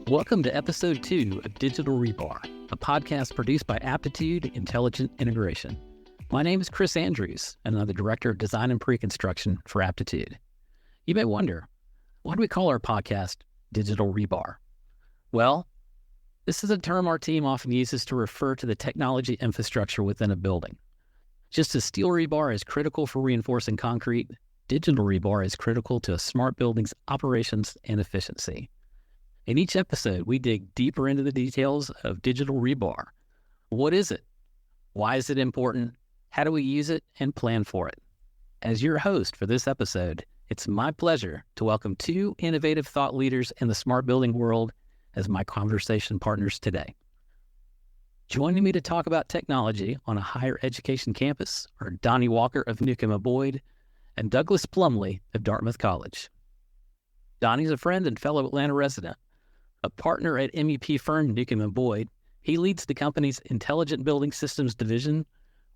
Welcome to episode 2 of Digital Rebar, a podcast produced by Aptitude Intelligent Integration. My name is Chris Andrews, and I'm the Director of Design and Preconstruction for Aptitude. You may wonder, why do we call our podcast Digital Rebar? Well, this is a term our team often uses to refer to the technology infrastructure within a building. Just as steel rebar is critical for reinforcing concrete, digital rebar is critical to a smart building's operations and efficiency. In each episode, we dig deeper into the details of digital rebar. What is it? Why is it important? How do we use it and plan for it? As your host for this episode, it's my pleasure to welcome 2 innovative thought leaders in the smart building world as my conversation partners today. Joining me to talk about technology on a higher education campus are Donny Walker of Newcomb and Douglas Plumley of Dartmouth College. Donny's a friend and fellow Atlanta resident. A partner at MEP firm Newcomb & Boyd, he leads the company's Intelligent Building Systems division,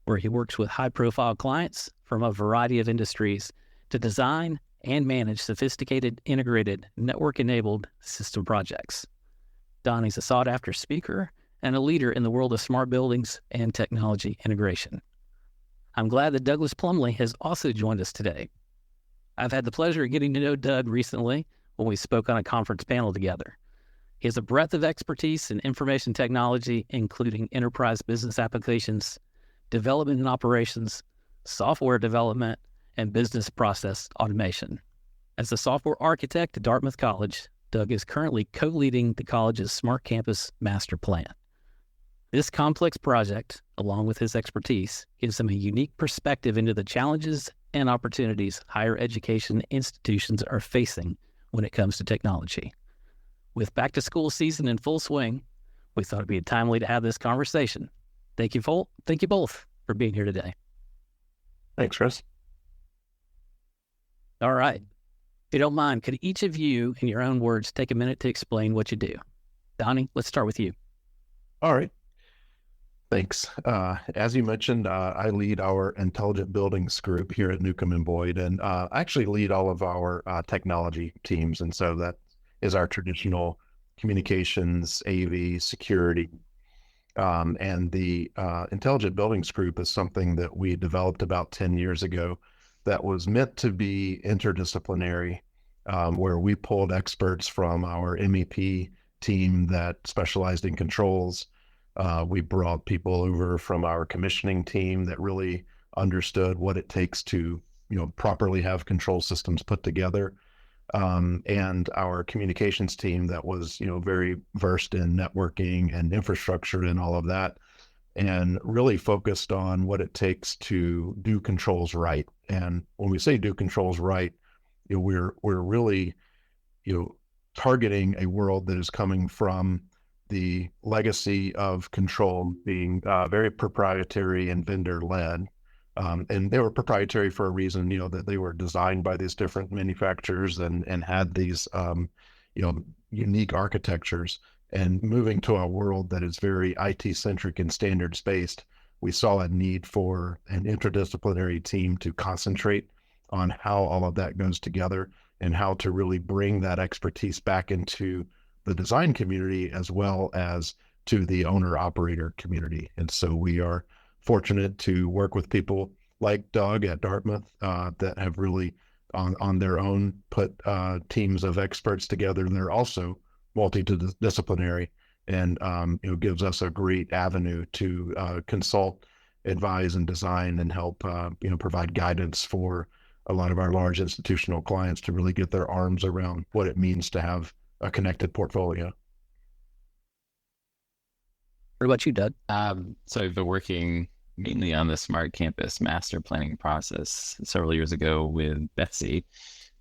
where he works with high-profile clients from a variety of industries to design and manage sophisticated, integrated, network-enabled system projects. Donny's a sought-after speaker and a leader in the world of smart buildings and technology integration. I'm glad that Douglas Plumley has also joined us today. I've had the pleasure of getting to know Doug recently when we spoke on a conference panel together. He has a breadth of expertise in information technology, including enterprise business applications, development and operations, software development, and business process automation. As a software architect at Dartmouth College, Doug is currently co-leading the college's Smart Campus Master Plan. This complex project, along with his expertise, gives him a unique perspective into the challenges and opportunities higher education institutions are facing when it comes to technology. With back-to-school season in full swing, we thought it'd be timely to have this conversation. Thank you both for being here today. Thanks, Chris. All right. If you don't mind, could each of you, in your own words, take a minute to explain what you do? Donny, let's start with you. All right. Thanks. As you mentioned, I lead our Intelligent Buildings group here at Newcomb & Boyd, and I actually lead all of our technology teams. And so that is our traditional communications, AV, security. And the Intelligent Buildings group is something that we developed about 10 years ago that was meant to be interdisciplinary, where we pulled experts from our MEP team that specialized in controls. We brought people over from our commissioning team that really understood what it takes to, properly have control systems put together. And our communications team that was, very versed in networking and infrastructure and all of that, and really focused on what it takes to do controls right. And when we say do controls right, we're really, targeting a world that is coming from the legacy of control being very proprietary and vendor-led. And they were proprietary for a reason, that they were designed by these different manufacturers and had these, unique architectures. And moving to a world that is very IT-centric and standards-based, we saw a need for an interdisciplinary team to concentrate on how all of that goes together and how to really bring that expertise back into the design community as well as to the owner-operator community. And so we are fortunate to work with people like Doug at Dartmouth that have really on their own put teams of experts together. And they're also multidisciplinary and gives us a great avenue to consult, advise, and design and help provide guidance for a lot of our large institutional clients to really get their arms around what it means to have a connected portfolio. What about you, Doug? So I've been working mainly on the Smart Campus Master Planning process several years ago with Betsy.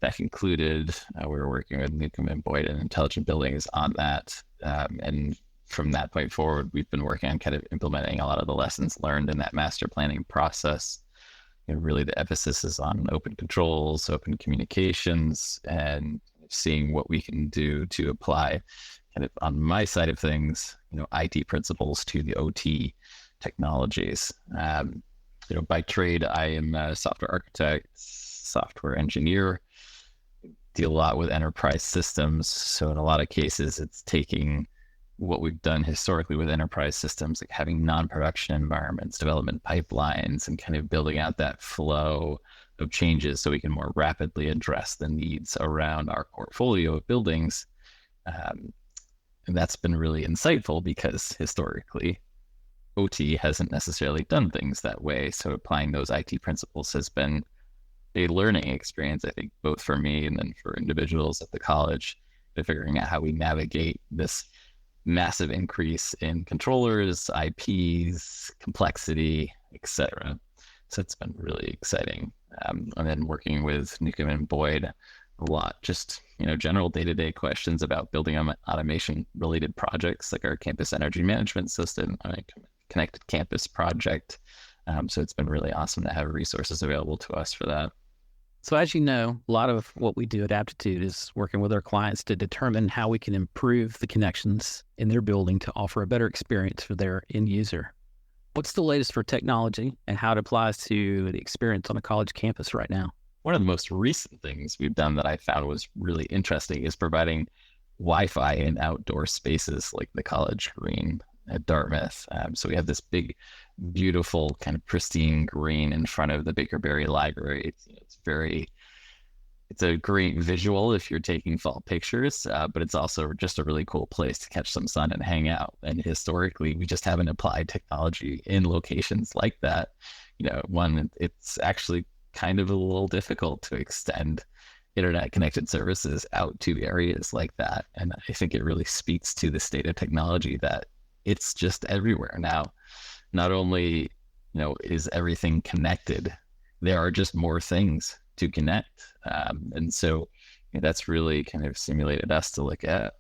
That concluded, we were working with Newcomb & Boyd and Intelligent Buildings on that. And from that point forward, we've been working on kind of implementing a lot of the lessons learned in that master planning process. Really the emphasis is on open controls, open communications, and seeing what we can do to apply kind of on my side of things, IT principles to the OT technologies. By trade, I am a software architect, software engineer. deal a lot with enterprise systems. So in a lot of cases, it's taking what we've done historically with enterprise systems, like having non-production environments, development pipelines, and kind of building out that flow of changes so we can more rapidly address the needs around our portfolio of buildings. And that's been really insightful because historically, OT hasn't necessarily done things that way. So applying those IT principles has been a learning experience, I think, both for me and then for individuals at the college, to figuring out how we navigate this massive increase in controllers, IPs, complexity, etc. So it's been really exciting. And then working with Newcomb and Boyd a lot, just general day-to-day questions about building automation related projects like our campus energy management system, connected campus project. So it's been really awesome to have resources available to us for that. So as you know, a lot of what we do at Aptitude is working with our clients to determine how we can improve the connections in their building to offer a better experience for their end user. What's the latest for technology and how it applies to the experience on a college campus right now? One of the most recent things we've done that I found was really interesting is providing Wi-Fi in outdoor spaces like the College Green at Dartmouth. So we have this big, beautiful, kind of pristine green in front of the Baker-Berry Library. It's a great visual if you're taking fall pictures, but it's also just a really cool place to catch some sun and hang out. And historically, we just haven't applied technology in locations like that. It's actually kind of a little difficult to extend internet connected services out to areas like that. And I think it really speaks to the state of technology that it's just everywhere now. Not only, is everything connected, there are just more things to connect. And so that's really kind of stimulated us to look at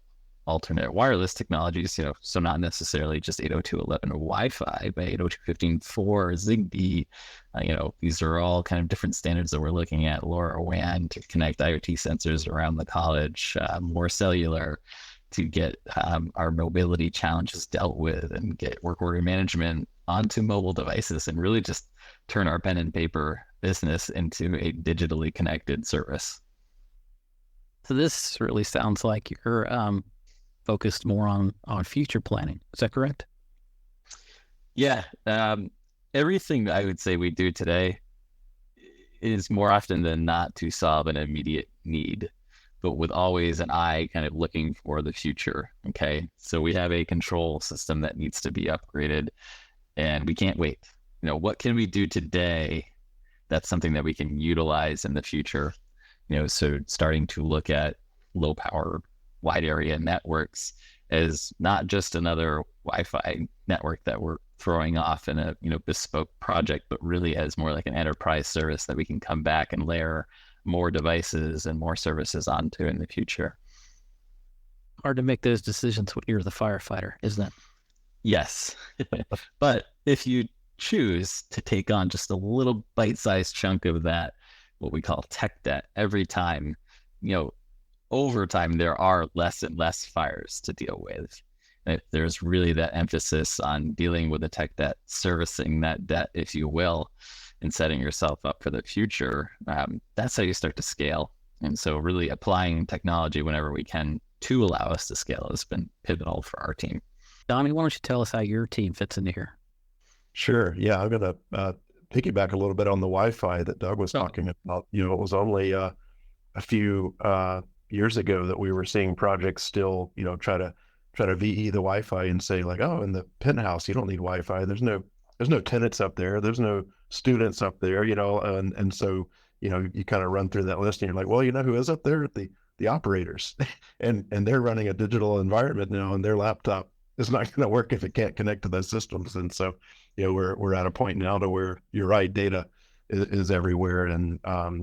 alternate wireless technologies, so not necessarily just 802.11 Wi-Fi, but 802.15.4 Zigbee. These are all kind of different standards that we're looking at. LoRaWAN to connect IoT sensors around the college, more cellular to get our mobility challenges dealt with and get work order management onto mobile devices and really just turn our pen and paper business into a digitally connected service. So this really sounds like you're focused more on future planning. Is that correct? Yeah. Everything I would say we do today is more often than not to solve an immediate need, but with always an eye kind of looking for the future. Okay. So we have a control system that needs to be upgraded and we can't wait. What can we do today that's something that we can utilize in the future? So starting to look at low power wide area networks as not just another Wi-Fi network that we're throwing off in a bespoke project, but really as more like an enterprise service that we can come back and layer more devices and more services onto in the future. Hard to make those decisions when you're the firefighter, isn't it? Yes. But if you choose to take on just a little bite-sized chunk of that, what we call tech debt, every time, over time, there are less and less fires to deal with. If there's really that emphasis on dealing with the tech debt, servicing that debt, if you will, and setting yourself up for the future, that's how you start to scale. And so really applying technology whenever we can to allow us to scale has been pivotal for our team. Donny, why don't you tell us how your team fits into here? Sure. Yeah, I'm going to piggyback a little bit on the Wi-Fi that Doug was talking about. It was only a few years ago that we were seeing projects still, try to VE the Wi-Fi and say like, oh, in the penthouse, you don't need Wi-Fi. There's no tenants up there. There's no students up there, and so, you kind of run through that list and you're like, well, who is up there? The operators and they're running a digital environment now and their laptop is not going to work if it can't connect to those systems. And so, we're at a point now to where you're right, data is everywhere. And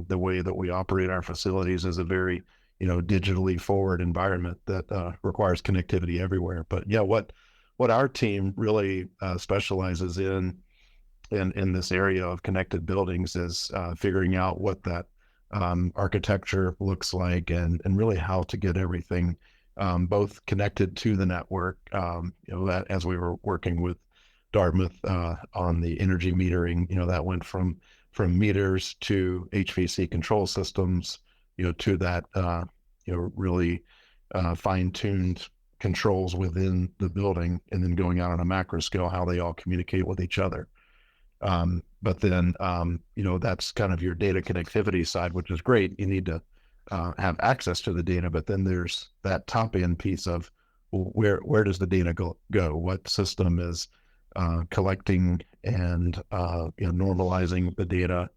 the way that we operate our facilities is a very, digitally forward environment that requires connectivity everywhere. But yeah, what our team really specializes in this area of connected buildings is figuring out what that architecture looks like and really how to get everything both connected to the network, that as we were working with Dartmouth on the energy metering, that went from meters to HVAC control systems, to that, really fine-tuned controls within the building, and then going out on a macro scale, how they all communicate with each other. But then, that's kind of your data connectivity side, which is great. You need to have access to the data, but then there's that top end piece of, well, where does the data go? What system is collecting and normalizing the data?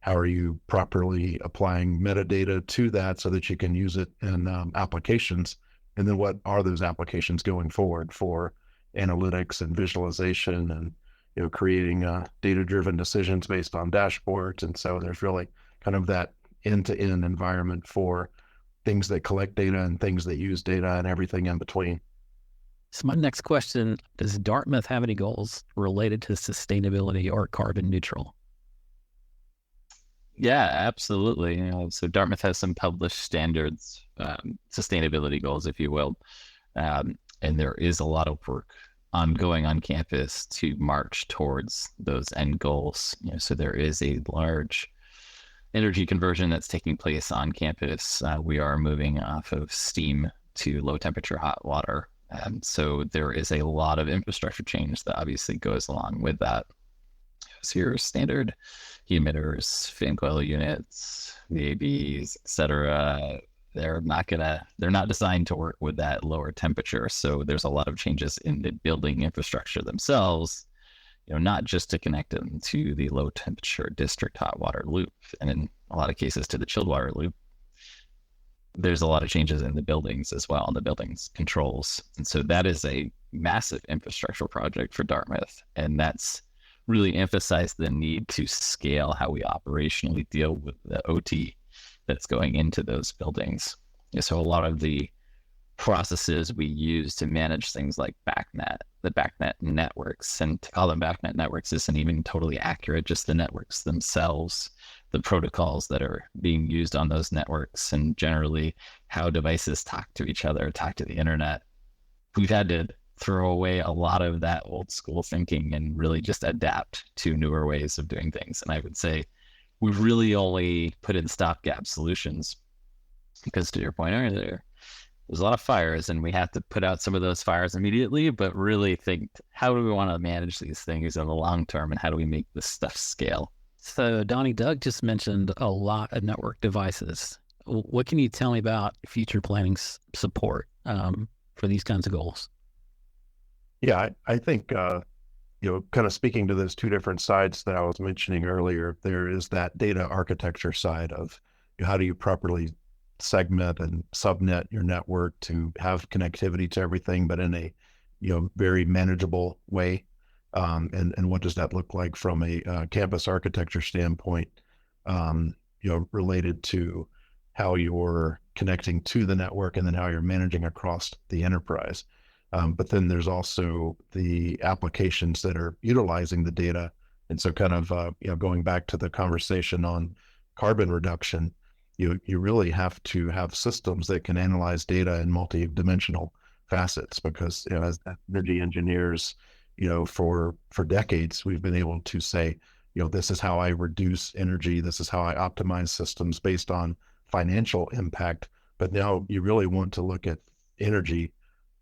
How are you properly applying metadata to that so that you can use it in applications? And then what are those applications going forward for analytics and visualization and creating data-driven decisions based on dashboards? And so there's really kind of that end-to-end environment for things that collect data and things that use data and everything in between. So my next question, does Dartmouth have any goals related to sustainability or carbon neutral? Yeah, absolutely. So Dartmouth has some published standards, sustainability goals, if you will. And there is a lot of work ongoing on campus to march towards those end goals. So there is a large energy conversion that's taking place on campus. We are moving off of steam to low temperature hot water. So there is a lot of infrastructure change that obviously goes along with that. So your standard emitters, fan coil units, VABs, etc., they're not designed to work with that lower temperature. So there's a lot of changes in the building infrastructure themselves, not just to connect them to the low temperature district hot water loop, and in a lot of cases to the chilled water loop. There's a lot of changes in the buildings as well, in the buildings controls. And so that is a massive infrastructural project for Dartmouth. And that's really emphasized the need to scale how we operationally deal with the OT that's going into those buildings. So a lot of the processes we use to manage things like the BACnet networks, and to call them BACnet networks isn't even totally accurate, just the networks themselves, the protocols that are being used on those networks, and generally how devices talk to each other, talk to the internet. We've had to throw away a lot of that old school thinking and really just adapt to newer ways of doing things. And I would say we've really only put in stopgap solutions because, to your point earlier, there's a lot of fires and we have to put out some of those fires immediately, but really think, how do we want to manage these things in the long term, and how do we make this stuff scale? So Donny, Doug just mentioned a lot of network devices. What can you tell me about future planning support for these kinds of goals? Yeah, I think, kind of speaking to those two different sides that I was mentioning earlier, there is that data architecture side of how do you properly segment and subnet your network to have connectivity to everything, but in a, very manageable way. And what does that look like from a campus architecture standpoint, related to how you're connecting to the network and then how you're managing across the enterprise. But then there's also the applications that are utilizing the data. And so kind of, going back to the conversation on carbon reduction, you really have to have systems that can analyze data in multi-dimensional facets, because, as energy engineers, for decades, we've been able to say, this is how I reduce energy. This is how I optimize systems based on financial impact. But now you really want to look at energy,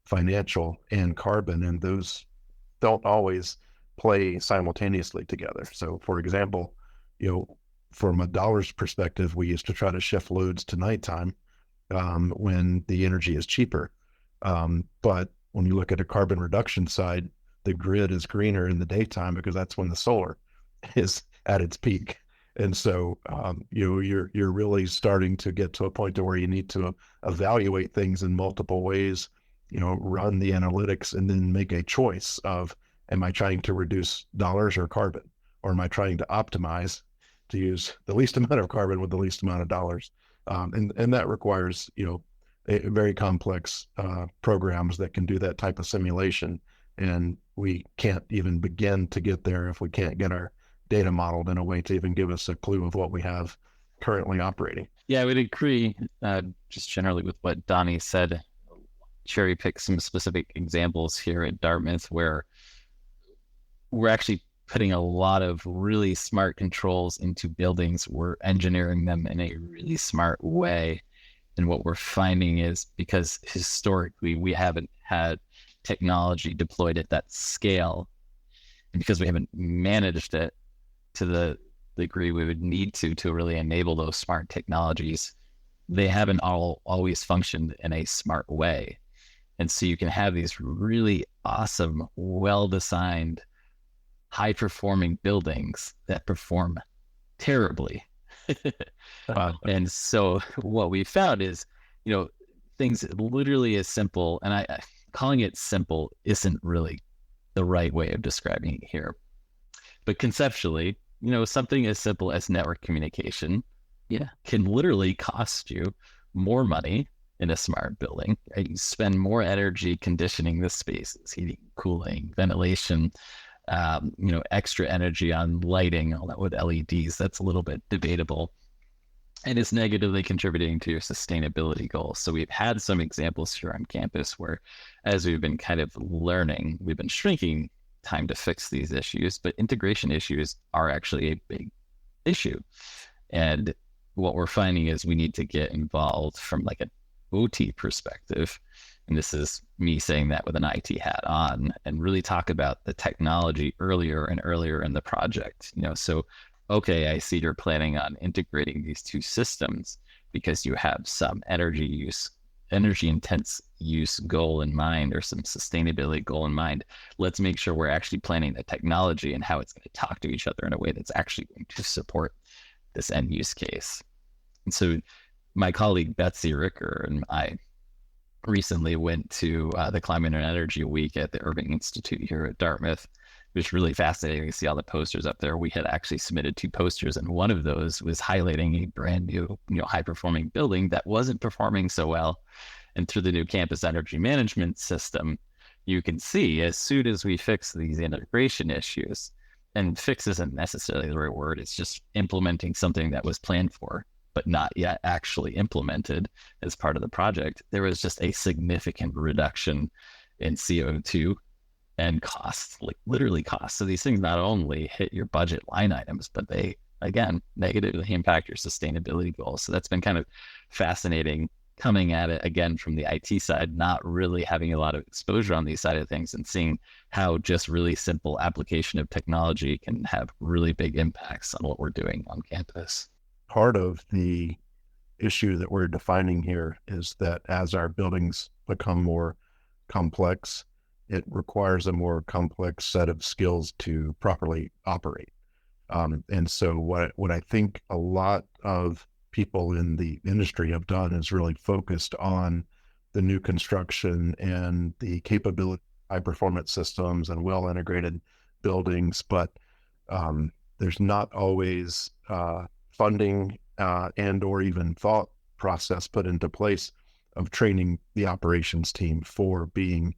financial, and carbon, and those don't always play simultaneously together. So for example, from a dollars perspective, we used to try to shift loads to nighttime when the energy is cheaper. But when you look at a carbon reduction side, the grid is greener in the daytime because that's when the solar is at its peak. And so you're really starting to get to a point to where you need to evaluate things in multiple ways, run the analytics, and then make a choice of, am I trying to reduce dollars or carbon? Or am I trying to optimize to use the least amount of carbon with the least amount of dollars? And that requires, a very complex programs that can do that type of simulation. And we can't even begin to get there if we can't get our data modeled in a way to even give us a clue of what we have currently operating. Yeah, I would agree just generally with what Donny said. Cherry pick some specific examples here at Dartmouth where we're actually putting a lot of really smart controls into buildings. We're engineering them in a really smart way. And what we're finding is, because historically we haven't had technology deployed at that scale, and because we haven't managed it to the degree we would need to really enable those smart technologies, they haven't always functioned in a smart way. And so you can have these really awesome, well-designed, high-performing buildings that perform terribly. Wow. And so what we found is, things literally as simple, and calling it simple isn't really the right way of describing it here. But conceptually, something as simple as network communication can literally cost you more money in a smart building. Right? You spend more energy conditioning the spaces, heating, cooling, ventilation, extra energy on lighting, all that with LEDs. That's a little bit debatable, and it's negatively contributing to your sustainability goals. So we've had some examples here on campus where, as we've been kind of learning, we've been shrinking time to fix these issues, but integration issues are actually a big issue. And what we're finding is we need to get involved from like an OT perspective. And this is me saying that with an IT hat on, and really talk about the technology earlier and earlier in the project. So, okay, I see you're planning on integrating these two systems because you have some energy intense use goal in mind, or some sustainability goal in mind. Let's make sure we're actually planning the technology and how it's going to talk to each other in a way that's actually going to support this end use case. And so my colleague Betsy Ricker and I recently went to the Climate and Energy Week at the Irving Institute here at Dartmouth. It was really fascinating to see all the posters up there. We had actually submitted 2 posters, and one of those was highlighting a brand new, high-performing building that wasn't performing so well. And through the new campus energy management system, you can see as soon as we fix these integration issues, and fix isn't necessarily the right word, it's just implementing something that was planned for, but not yet actually implemented as part of the project, there was just a significant reduction in CO2 and costs, like literally costs. So these things not only hit your budget line items, but they, again, negatively impact your sustainability goals. So that's been kind of fascinating, coming at it again from the IT side, not really having a lot of exposure on these side of things, and seeing how just really simple application of technology can have really big impacts on what we're doing on campus. Part of the issue that we're defining here is that as our buildings become more complex, it requires a more complex set of skills to properly operate. And so what I think a lot of people in the industry have done is really focused on the new construction and the capability, high performance systems and well integrated buildings, but there's not always funding and or even thought process put into place of training the operations team for being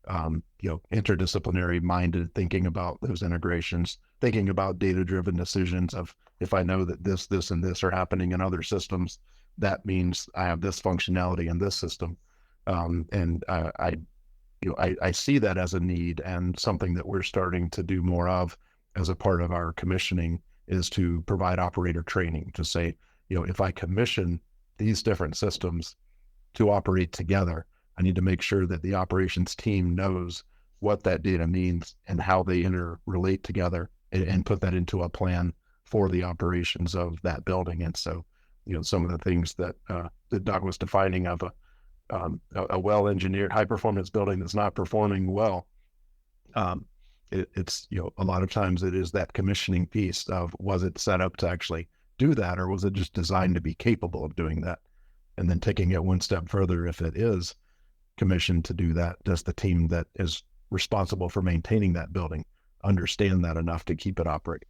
interdisciplinary minded, thinking about those integrations, thinking about data-driven decisions of, if I know that this, and this are happening in other systems, that means I have this functionality in this system. And I see that as a need, and something that we're starting to do more of as a part of our commissioning is to provide operator training to say, if I commission these different systems to operate together, I need to make sure that the operations team knows what that data means and how they interrelate together, and put that into a plan for the operations of that building. And so, some of the things that Doug was defining of a well-engineered, high-performance building that's not performing well, it's a lot of times it is that commissioning piece of, was it set up to actually do that, or was it just designed to be capable of doing that? And then taking it one step further, if it is commissioned to do that, does the team that is responsible for maintaining that building understand that enough to keep it operating?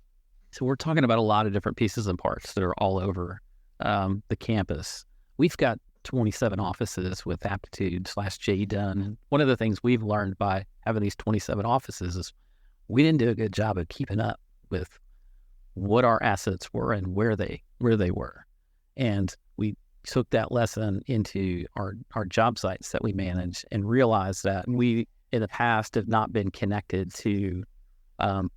So we're talking about a lot of different pieces and parts that are all over the campus. We've got 27 offices with Aptitude /J Dunn. And one of the things we've learned by having these 27 offices is we didn't do a good job of keeping up with what our assets were and where they were. And we took that lesson into our job sites that we manage, and realized that we in the past have not been connected to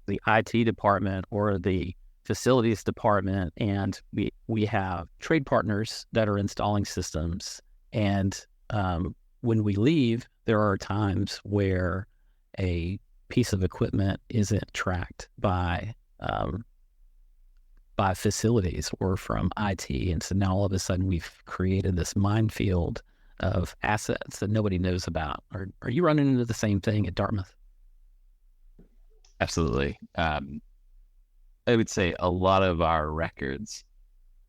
the IT department or the facilities department, and we have trade partners that are installing systems. And when we leave, there are times where a piece of equipment isn't tracked by facilities or from IT. And so now all of a sudden we've created this minefield of assets that nobody knows about. Are you running into the same thing at Dartmouth? Absolutely. I would say a lot of our records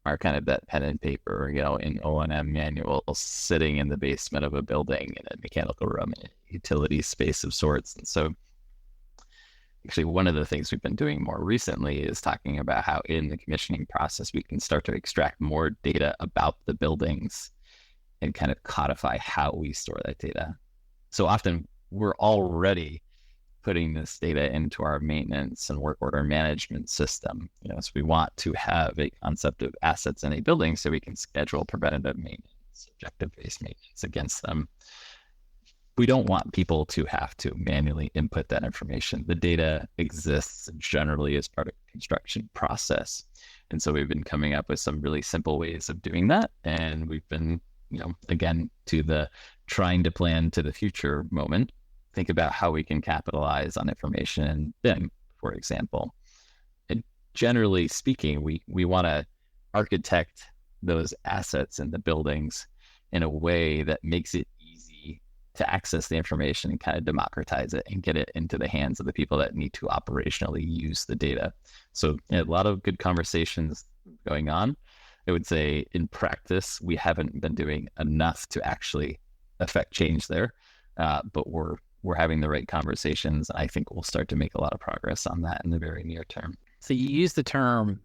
are kind of that pen and paper, in O&M manuals sitting in the basement of a building in a mechanical room, in a utility space of sorts. And so actually one of the things we've been doing more recently is talking about how in the commissioning process, we can start to extract more data about the buildings and kind of codify how we store that data. So often we're already putting this data into our maintenance and work order management system. So we want to have a concept of assets in a building so we can schedule preventative maintenance, objective-based maintenance against them. We don't want people to have to manually input that information. The data exists generally as part of the construction process. And so we've been coming up with some really simple ways of doing that. And we've been, again, to the trying to plan to the future moment, think about how we can capitalize on information in BIM, for example. And generally speaking, we want to architect those assets in the buildings in a way that makes it easy to access the information and kind of democratize it and get it into the hands of the people that need to operationally use the data. So a lot of good conversations going on. I would say in practice, we haven't been doing enough to actually affect change there, but we're having the right conversations. I think we'll start to make a lot of progress on that in the very near term. So you use the term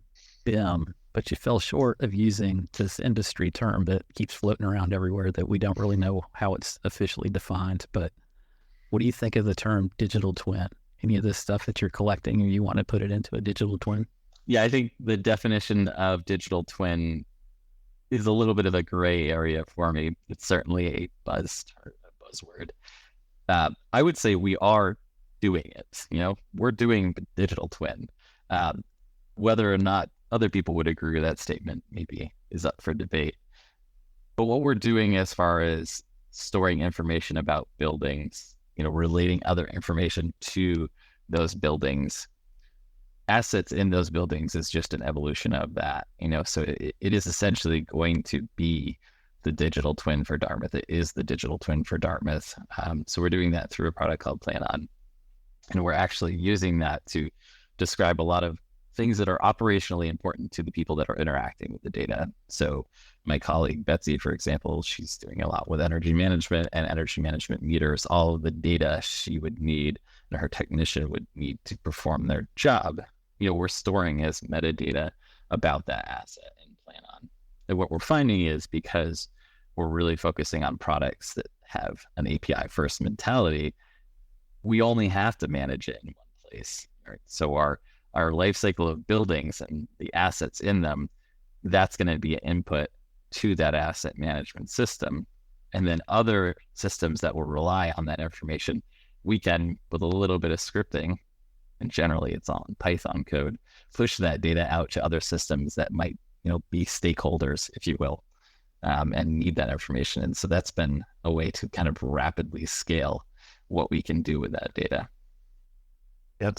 BIM, but you fell short of using this industry term that keeps floating around everywhere that we don't really know how it's officially defined. But what do you think of the term digital twin? Any of this stuff that you're collecting, or you want to put it into a digital twin? Yeah, I think the definition of digital twin is a little bit of a gray area for me. It's certainly a buzzword. I would say we are doing it. We're doing the digital twin. Whether or not other people would agree with that statement maybe is up for debate. But what we're doing as far as storing information about buildings, relating other information to those buildings, assets in those buildings is just an evolution of that. So it is essentially going to be the digital twin for Dartmouth. It is the digital twin for Dartmouth. So we're doing that through a product called Plan On. And we're actually using that to describe a lot of things that are operationally important to the people that are interacting with the data. So my colleague Betsy, for example, she's doing a lot with energy management and energy management meters, all of the data she would need and her technician would need to perform their job. We're storing as metadata about that asset in Plan On. And what we're finding is, because we're really focusing on products that have an API first mentality, we only have to manage it in one place. Right? So our life cycle of buildings and the assets in them, that's going to be an input to that asset management system. And then other systems that will rely on that information, we can, with a little bit of scripting, and generally it's all in Python code, push that data out to other systems that might be stakeholders, if you will, and need that information. And so that's been a way to kind of rapidly scale what we can do with that data. Yeah,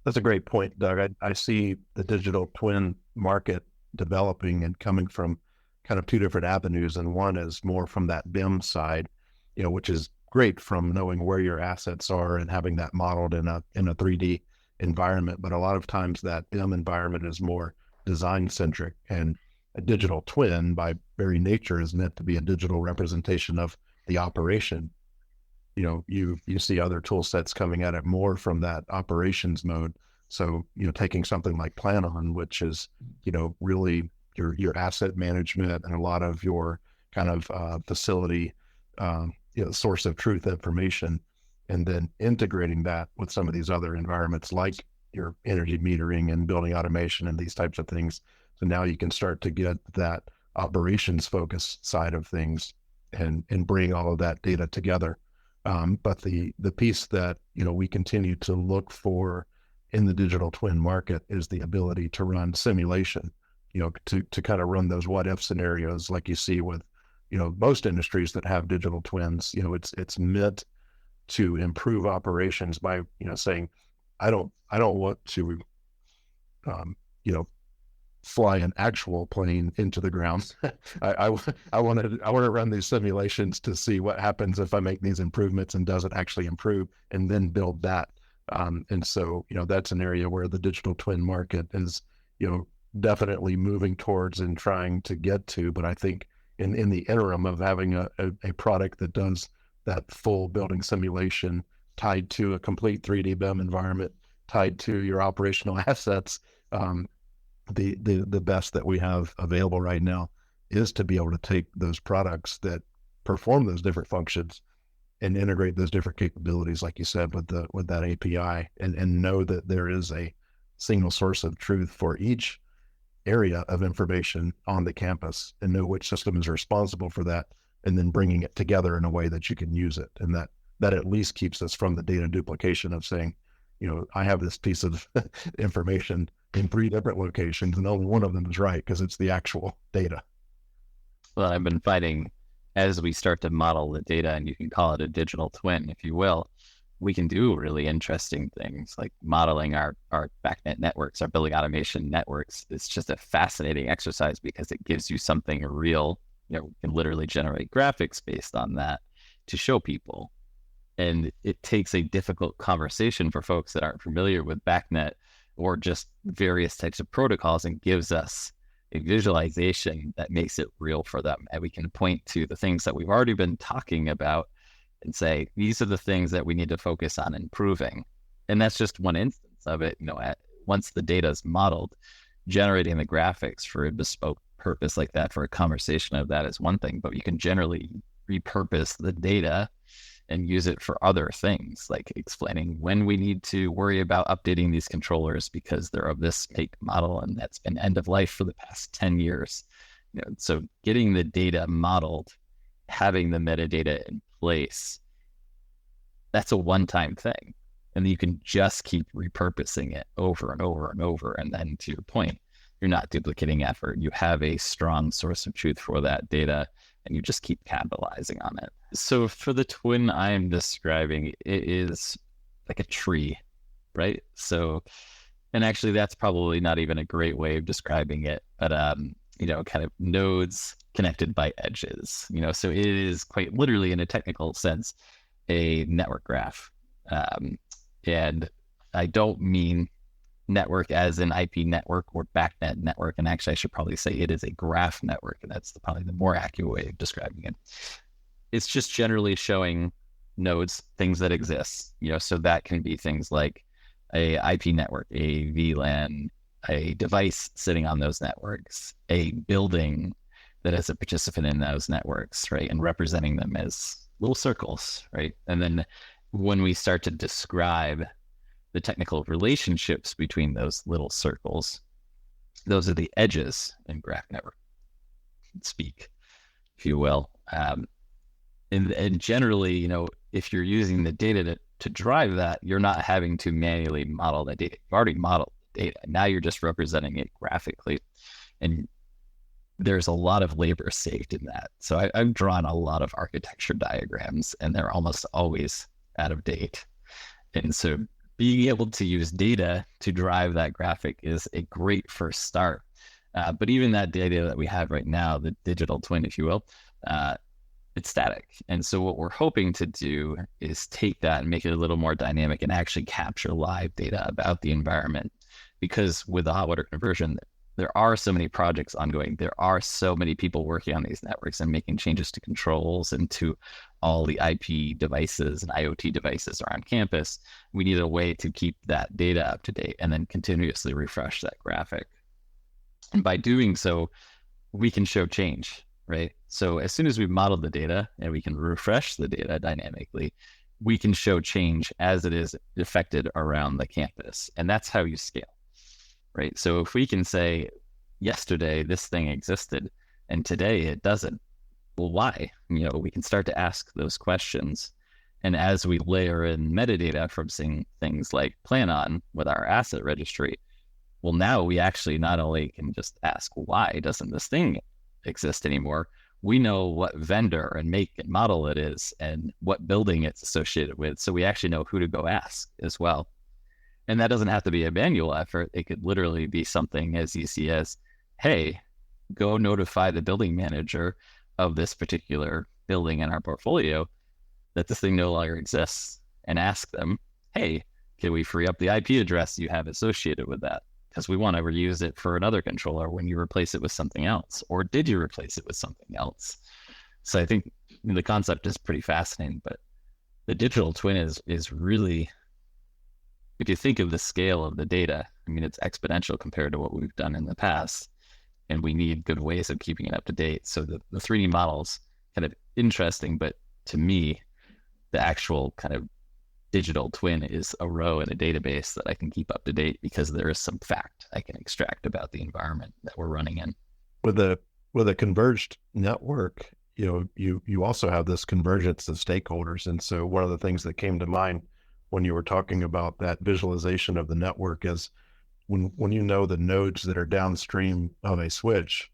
that's a great point, Doug. I see the digital twin market developing and coming from kind of two different avenues. And one is more from that BIM side, which is great from knowing where your assets are and having that modeled in a 3D environment. But a lot of times that BIM environment is more design centric, and a digital twin by very nature is meant to be a digital representation of the operation. You see other tool sets coming at it more from that operations mode. So, taking something like Plan On, which is, really your asset management and a lot of your kind of facility, source of truth information, and then integrating that with some of these other environments like your energy metering and building automation and these types of things. So now you can start to get that operations focused side of things and bring all of that data together. But the piece that, we continue to look for in the digital twin market is the ability to run simulation, to kind of run those what if scenarios like you see with, most industries that have digital twins. It's meant to improve operations by, saying, I don't want to, fly an actual plane into the ground. I want to run these simulations to see what happens if I make these improvements, and does it actually improve, and then build that. And so, that's an area where the digital twin market is, definitely moving towards and trying to get to. But I think in the interim of having a product that does that full building simulation tied to a complete 3D BIM environment, tied to your operational assets, the best that we have available right now is to be able to take those products that perform those different functions and integrate those different capabilities, like you said, with that API, and know that there is a single source of truth for each area of information on the campus, and know which system is responsible for that, and then bringing it together in a way that you can use it. And that at least keeps us from the data duplication of saying, I have this piece of information in 3 different locations and only one of them is right because it's the actual data. Well, I've been finding, as we start to model the data, and you can call it a digital twin, if you will, we can do really interesting things like modeling our backnet networks, our building automation networks. It's just a fascinating exercise because it gives you something real. We can literally generate graphics based on that to show people. And it takes a difficult conversation for folks that aren't familiar with backnet or just various types of protocols, and gives us a visualization that makes it real for them. And we can point to the things that we've already been talking about and say, these are the things that we need to focus on improving. And that's just one instance of it. Once the data is modeled, generating the graphics for a bespoke purpose like that, for a conversation of that, is one thing, but you can generally repurpose the data and use it for other things, like explaining when we need to worry about updating these controllers because they're of this make model and that's been end of life for the past 10 years. So getting the data modeled, having the metadata in place, that's a one-time thing. And you can just keep repurposing it over and over and over. And then, to your point, you're not duplicating effort. You have a strong source of truth for that data, and you just keep capitalizing on it. So for the twin I'm describing, it is like a tree, right? So, and actually that's probably not even a great way of describing it, but, kind of nodes connected by edges, so it is quite literally, in a technical sense, a network graph. And I don't mean network as in IP network or backnet network. And actually, I should probably say it is a graph network. And that's probably the more accurate way of describing it. It's just generally showing nodes, things that exist, so that can be things like a IP network, a VLAN, a device sitting on those networks, a building that is a participant in those networks, right? And representing them as little circles, right? And then when we start to describe the technical relationships between those little circles, those are the edges in graph network speak, if you will. And generally, if you're using the data to drive that, you're not having to manually model the data. You've already modeled the data. Now you're just representing it graphically. And there's a lot of labor saved in that. So I've drawn a lot of architecture diagrams, and they're almost always out of date. And so being able to use data to drive that graphic is a great first start. But even that data that we have right now, the digital twin, if you will, it's static. And so what we're hoping to do is take that and make it a little more dynamic and actually capture live data about the environment. Because with the hot water conversion, there are so many projects ongoing. There are so many people working on these networks and making changes to controls and to all the IP devices and IoT devices around campus. We need a way to keep that data up to date and then continuously refresh that graphic. And by doing so, we can show change, right? So as soon as we've modeled the data and we can refresh the data dynamically, we can show change as it is affected around the campus. And that's how you scale. Right. So if we can say yesterday this thing existed and today it doesn't, well, why? We can start to ask those questions And as we layer in metadata from seeing things like plan on with our asset registry, well, now we actually not only can just ask, why doesn't this thing exist anymore? We know what vendor and make and model it is and what building it's associated with. So we actually know who to go ask as well. And that doesn't have to be a manual effort. It could literally be something as easy as, hey, go notify the building manager of this particular building in our portfolio that this thing no longer exists, and ask them, hey, can we free up the IP address you have associated with that? Because we want to reuse it for another controller when you replace it with something else. Or did you replace it with something else? So I think the concept is pretty fascinating, but the digital twin is really, if you think of the scale of the data, I mean, it's exponential compared to what we've done in the past, and we need good ways of keeping it up to date. So the 3D model's kind of interesting, but to me, the actual kind of digital twin is a row in a database that I can keep up to date because there is some fact I can extract about the environment that we're running in. With a converged network, you also have this convergence of stakeholders. And so one of the things that came to mind when you were talking about that visualization of the network is when you know the nodes that are downstream of a switch,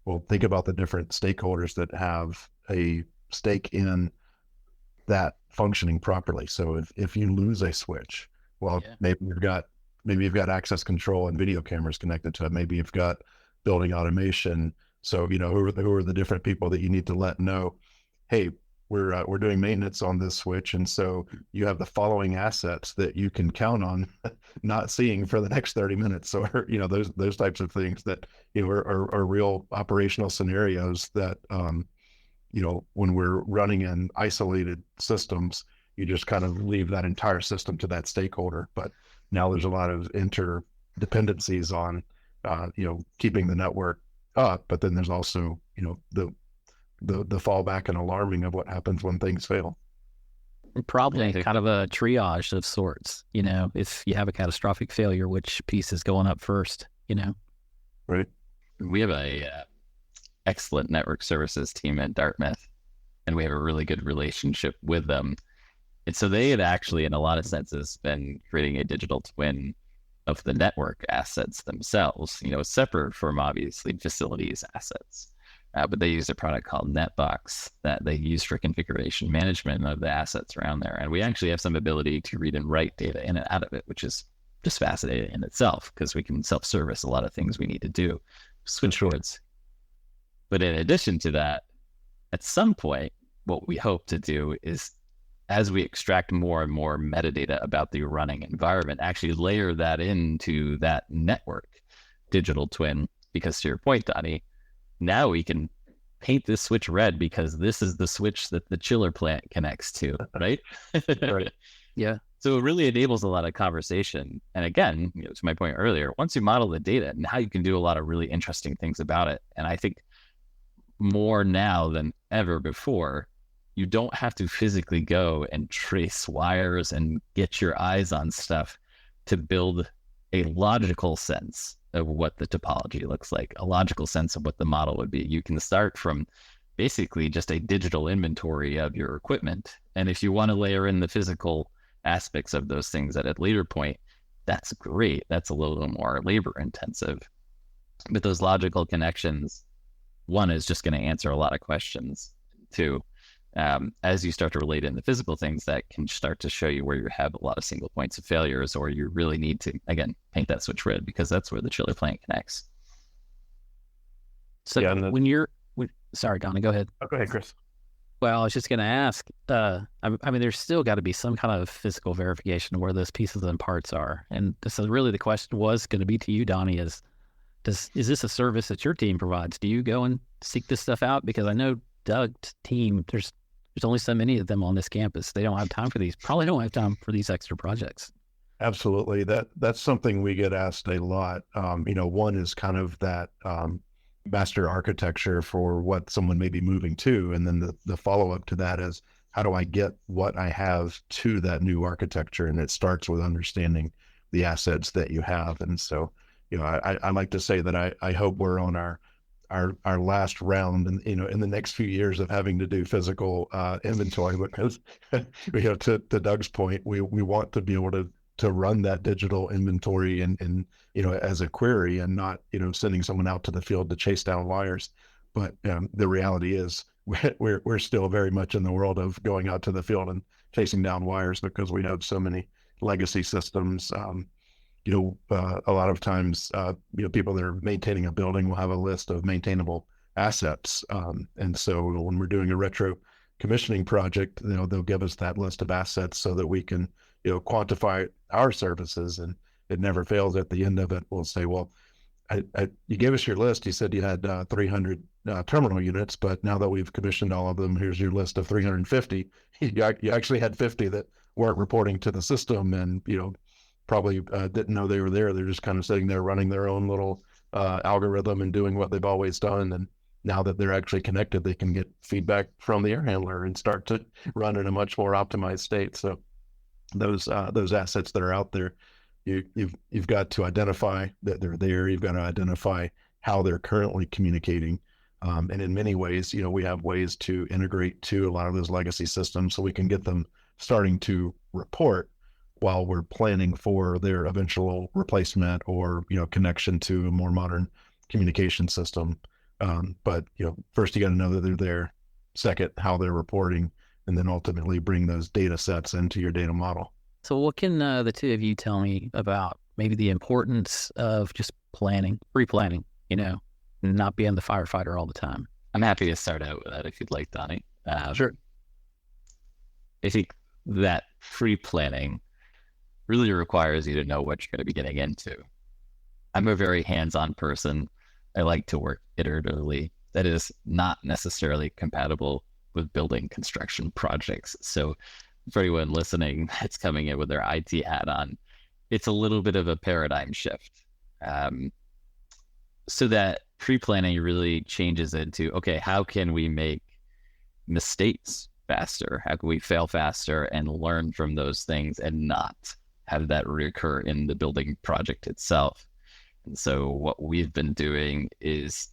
well, think about the different stakeholders that have a stake in that functioning properly. So if you lose a switch, well, maybe you've got access control and video cameras connected to it. Maybe you've got building automation. So, who are the different people that you need to let know, hey, we're doing maintenance on this switch. And so you have the following assets that you can count on not seeing for the next 30 minutes. Or, those types of things that, are real operational scenarios that, when we're running in isolated systems, you just kind of leave that entire system to that stakeholder. But now there's a lot of interdependencies on, keeping the network up. But then there's also, the fallback and alarming of what happens when things fail. Probably kind of a triage of sorts, if you have a catastrophic failure, which piece is going up first, Right. We have a excellent network services team at Dartmouth, and we have a really good relationship with them. And so they had actually, in a lot of senses, been creating a digital twin of the network assets themselves, separate from obviously facilities assets. But they use a product called Netbox that they use for configuration management of the assets around there. And we actually have some ability to read and write data in and out of it, which is just fascinating in itself because we can self-service a lot of things we need to do, switch boards. But in addition to that, at some point, what we hope to do is, as we extract more and more metadata about the running environment, actually layer that into that network digital twin. Because to your point, Donny, now we can paint this switch red because this is the switch that the chiller plant connects to, right? Right. Yeah. So it really enables a lot of conversation. And again, to my point earlier, once you model the data, now you can do a lot of really interesting things about it. And I think more now than ever before, you don't have to physically go and trace wires and get your eyes on stuff to build a logical sense of what the topology looks like, a logical sense of what the model would be. You can start from basically just a digital inventory of your equipment. And if you want to layer in the physical aspects of those things at a later point, that's great. That's a little more labor intensive. But those logical connections, one, is just going to answer a lot of questions. Two, as you start to relate in the physical things, that can start to show you where you have a lot of single points of failures, or you really need to, again, paint that switch red because that's where the chiller plant connects. So sorry, Donny, go ahead. Oh, go ahead, Chris. Well, I was just going to ask, I mean, there's still got to be some kind of physical verification of where those pieces and parts are. And so really the question was going to be to you, Donny, is this a service that your team provides? Do you go and seek this stuff out? Because I know Doug's team, there's only so many of them on this campus. They don't have time for these, probably don't have time for these extra projects. Absolutely. That's something we get asked a lot. One is kind of that master architecture for what someone may be moving to. And then the follow-up to that is, how do I get what I have to that new architecture? And it starts with understanding the assets that you have. And so, I like to say that I hope we're on our our last round, and in the next few years of having to do physical inventory, because to Doug's point, we want to be able to run that digital inventory and as a query, and not sending someone out to the field to chase down wires. But the reality is we're still very much in the world of going out to the field and chasing down wires, because we have so many legacy systems. A lot of times, people that are maintaining a building will have a list of maintainable assets. And so when we're doing a retro commissioning project, they'll give us that list of assets so that we can, quantify our services. And it never fails. At the end of it, we'll say, well, you gave us your list. You said you had 300 terminal units, but now that we've commissioned all of them, here's your list of 350. You actually had 50 that weren't reporting to the system, and probably didn't know they were there. They're just kind of sitting there running their own little algorithm and doing what they've always done. And now that they're actually connected, they can get feedback from the air handler and start to run in a much more optimized state. So those assets that are out there, you've got to identify that they're there. You've got to identify how they're currently communicating. And in many ways, we have ways to integrate to a lot of those legacy systems so we can get them starting to report while we're planning for their eventual replacement or, connection to a more modern communication system. But first you got to know that they're there. Second, how they're reporting, and then ultimately bring those data sets into your data model. So what can the two of you tell me about maybe the importance of just pre-planning, not being the firefighter all the time? I'm happy to start out with that if you'd like, Donny. Sure. I think that pre-planning really requires you to know what you're going to be getting into. I'm a very hands-on person. I like to work iteratively. That is not necessarily compatible with building construction projects. So for anyone listening that's coming in with their IT hat on, it's a little bit of a paradigm shift. So that pre-planning really changes into, okay, how can we make mistakes faster? How can we fail faster and learn from those things and not have that reoccur in the building project itself? And so what we've been doing is,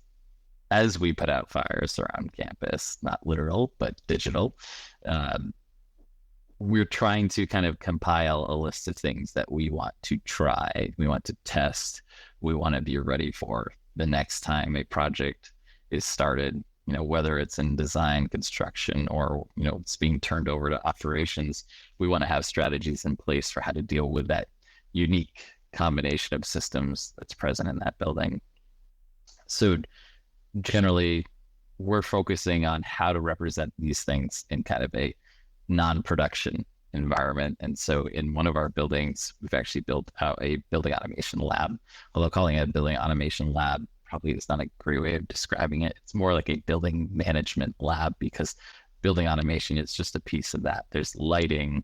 as we put out fires around campus, not literal, but digital, we're trying to kind of compile a list of things that we want to try, we want to test, we want to be ready for the next time a project is started, whether it's in design, construction, or, it's being turned over to operations. We want to have strategies in place for how to deal with that unique combination of systems that's present in that building. So generally, we're focusing on how to represent these things in kind of a non-production environment. And so in one of our buildings, we've actually built out a building automation lab. Although calling it a building automation lab probably is not a great way of describing it. It's more like a building management lab, because building automation is just a piece of that. There's lighting,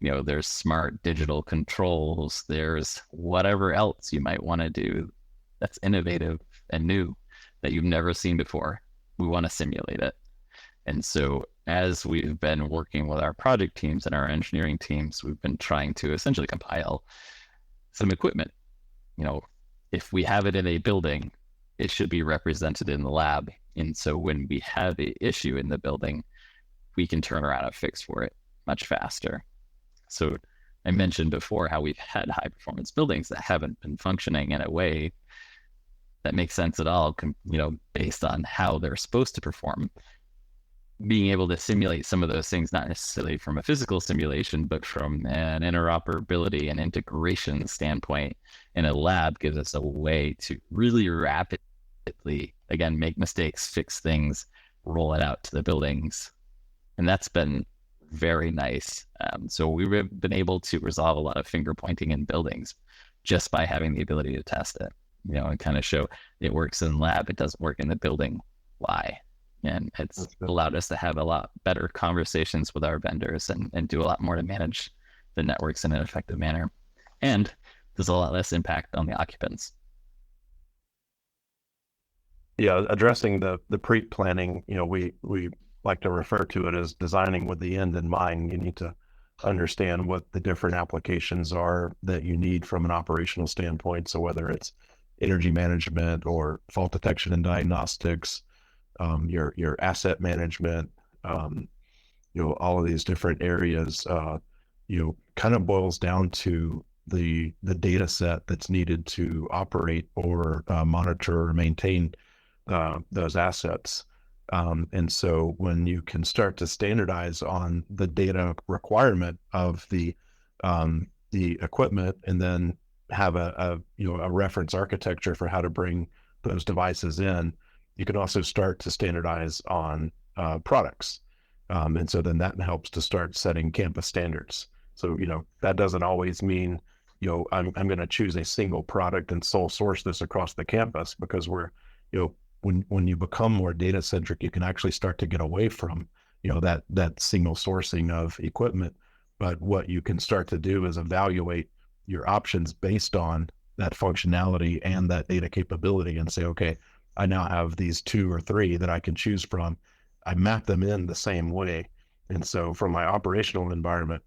there's smart digital controls, there's whatever else you might want to do that's innovative and new that you've never seen before. We want to simulate it. And so as we've been working with our project teams and our engineering teams, we've been trying to essentially compile some equipment. If we have it in a building, it should be represented in the lab. And so when we have an issue in the building, we can turn around a fix for it much faster. So I mentioned before how we've had high performance buildings that haven't been functioning in a way that makes sense at all, based on how they're supposed to perform. Being able to simulate some of those things, not necessarily from a physical simulation, but from an interoperability and integration standpoint in a lab, gives us a way to really rapidly, again, make mistakes, fix things, roll it out to the buildings. And that's been very nice. So we've been able to resolve a lot of finger pointing in buildings just by having the ability to test it, and kind of show it works in the lab, it doesn't work in the building. Why? And it's allowed us to have a lot better conversations with our vendors and do a lot more to manage the networks in an effective manner. And there's a lot less impact on the occupants. Yeah, addressing the pre-planning, we like to refer to it as designing with the end in mind. You need to understand what the different applications are that you need from an operational standpoint. So whether it's energy management or fault detection and diagnostics, your asset management, all of these different areas, kind of boils down to the data set that's needed to operate or monitor or maintain those assets. And so when you can start to standardize on the data requirement of the equipment, and then have a reference architecture for how to bring those devices in, you can also start to standardize on products. And so then that helps to start setting campus standards. So, that doesn't always mean, I'm going to choose a single product and sole source this across the campus, because when you become more data centric, you can actually start to get away from, that single sourcing of equipment. But what you can start to do is evaluate your options based on that functionality and that data capability, and say, okay, I now have these 2 or 3 that I can choose from. I map them in the same way. And so from my operational environment,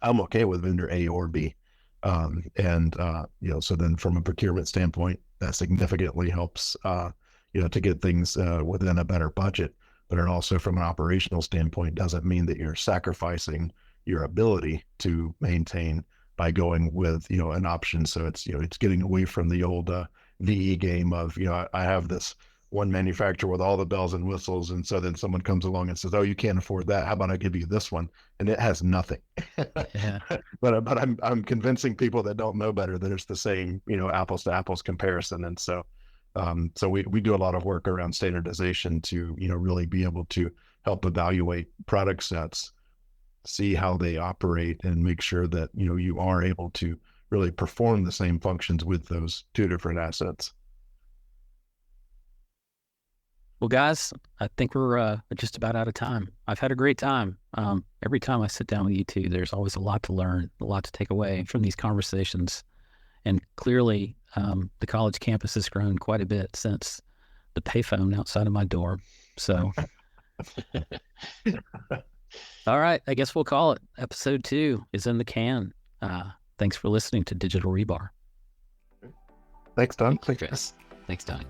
I'm okay with vendor A or B. So then from a procurement standpoint, that significantly helps, to get things within a better budget. But it also, from an operational standpoint, doesn't mean that you're sacrificing your ability to maintain by going with, an option. So it's getting away from the old VE game of, I have this one manufacturer with all the bells and whistles. And so then someone comes along and says, oh, you can't afford that. How about I give you this one? And it has nothing. Yeah. But I'm convincing people that don't know better that it's the same, apples to apples comparison. And so we do a lot of work around standardization to, really be able to help evaluate product sets, see how they operate, and make sure that, you are able to really perform the same functions with those 2 different assets. Well, guys, I think we're just about out of time. I've had a great time. Every time I sit down with you two, there's always a lot to learn, a lot to take away from these conversations. And clearly, the college campus has grown quite a bit since the payphone outside of my dorm. So, all right, I guess we'll call it. Episode 2 is in the can. Thanks for listening to Digital Rebar. Thanks, Don. Thanks, Chris. Thanks, Donny.